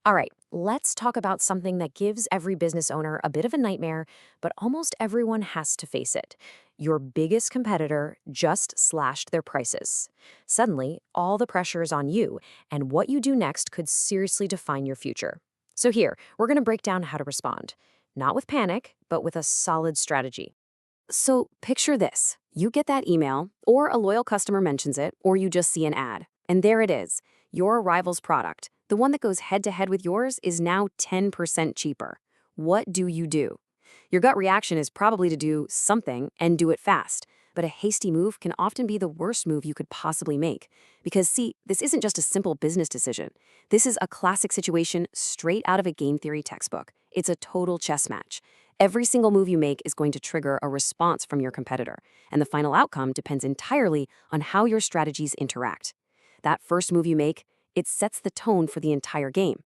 All right, let's talk about something that gives every business owner a bit of a nightmare, but almost everyone has to face it. Your biggest competitor just slashed their prices. Suddenly, all the pressure is on you, and what you do next could seriously define your future. So, here, we're going to break down how to respond. Not with panic, but with a solid strategy. So, picture this. You get that email, or a loyal customer mentions it, or you just see an ad. And there it is. Your rival's product, the one that goes head to head with yours, is now 10% cheaper. What do you do? Your gut reaction is probably to do something and do it fast. But a hasty move can often be the worst move you could possibly make. Because, see, this isn't just a simple business decision. This is a classic situation straight out of a game theory textbook. It's a total chess match. Every single move you make is going to trigger a response from your competitor, and the final outcome depends entirely on how your strategies interact. That first move you make, it sets the tone for the entire game.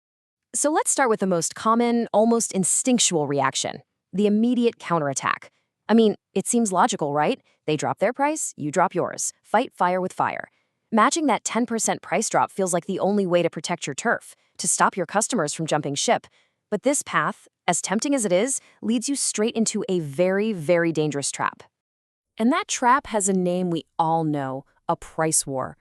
So let's start with the most common, almost instinctual reaction, the immediate counterattack. I mean, it seems logical, right? They drop their price, you drop yours. Fight fire with fire. Matching that 10% price drop feels like the only way to protect your turf, to stop your customers from jumping ship. But this path, as tempting as it is, leads you straight into a very, very dangerous trap. And that trap has a name we all know, a price war.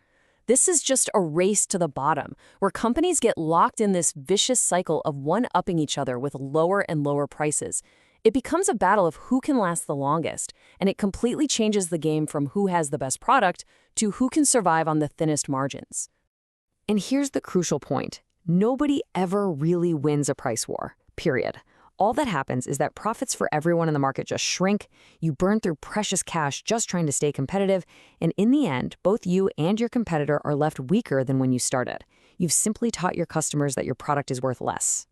This is just a race to the bottom, where companies get locked in this vicious cycle of one-upping each other with lower and lower prices. It becomes a battle of who can last the longest, and it completely changes the game from who has the best product to who can survive on the thinnest margins. And here's the crucial point. Nobody ever really wins a price war, period. All that happens is that profits for everyone in the market just shrink, you burn through precious cash just trying to stay competitive, and in the end, both you and your competitor are left weaker than when you started. You've simply taught your customers that your product is worth less.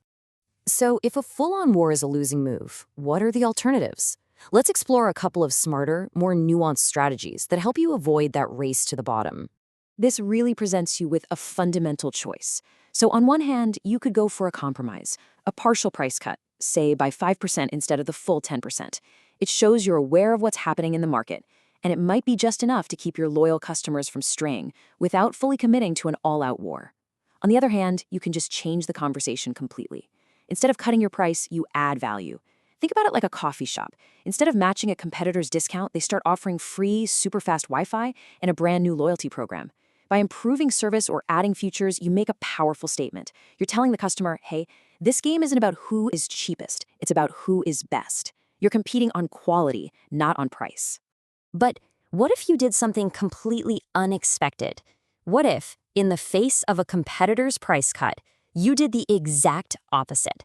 So if a full-on war is a losing move, what are the alternatives? Let's explore a couple of smarter, more nuanced strategies that help you avoid that race to the bottom. This really presents you with a fundamental choice. So on one hand, you could go for a compromise, a partial price cut, say by 5% instead of the full 10%. It shows you're aware of what's happening in the market, and it might be just enough to keep your loyal customers from straying without fully committing to an all-out war. On the other hand, you can just change the conversation completely. Instead of cutting your price, you add value. Think about it like a coffee shop. Instead of matching a competitor's discount, they start offering free, super fast Wi-Fi and a brand new loyalty program. By improving service or adding features, you make a powerful statement. You're telling the customer, hey, this game isn't about who is cheapest, it's about who is best. You're competing on quality, not on price. But what if you did something completely unexpected? What if, in the face of a competitor's price cut, you did the exact opposite?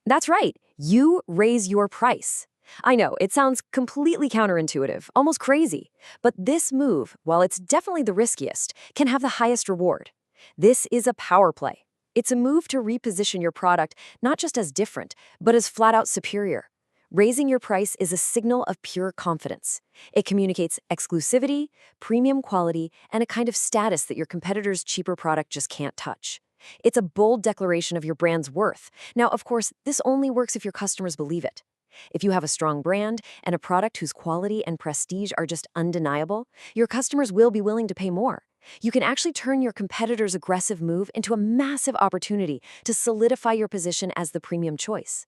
That's right, you raise your price. I know, it sounds completely counterintuitive, almost crazy. But this move, while it's definitely the riskiest, can have the highest reward. This is a power play. It's a move to reposition your product not just as different, but as flat-out superior. Raising your price is a signal of pure confidence. It communicates exclusivity, premium quality, and a kind of status that your competitor's cheaper product just can't touch. It's a bold declaration of your brand's worth. Now, of course, this only works if your customers believe it. If you have a strong brand and a product whose quality and prestige are just undeniable, your customers will be willing to pay more. You can actually turn your competitor's aggressive move into a massive opportunity to solidify your position as the premium choice.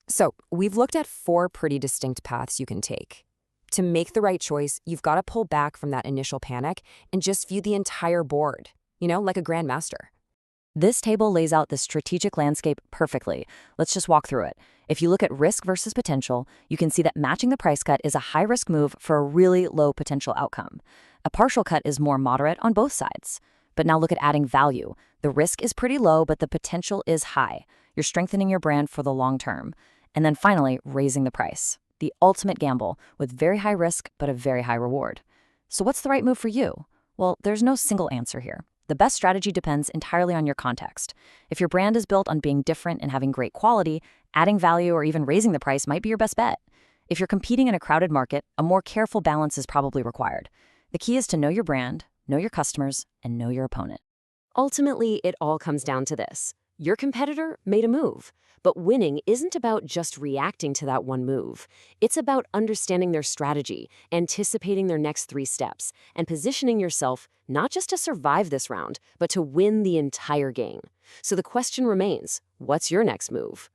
So, we've looked at 4 pretty distinct paths you can take. To make the right choice, you've got to pull back from that initial panic and just view the entire board, like a grandmaster. This table lays out the strategic landscape perfectly. Let's just walk through it. If you look at risk versus potential, you can see that matching the price cut is a high-risk move for a really low potential outcome. A partial cut is more moderate on both sides. But now look at adding value. The risk is pretty low, but the potential is high. You're strengthening your brand for the long term. And then finally, raising the price. The ultimate gamble with very high risk, but a very high reward. So what's the right move for you? Well, there's no single answer here. The best strategy depends entirely on your context. If your brand is built on being different and having great quality, adding value or even raising the price might be your best bet. If you're competing in a crowded market, a more careful balance is probably required. The key is to know your brand, know your customers, and know your opponent. Ultimately, it all comes down to this. Your competitor made a move, but winning isn't about just reacting to that one move. It's about understanding their strategy, anticipating their next 3 steps, and positioning yourself not just to survive this round, but to win the entire game. So the question remains, what's your next move?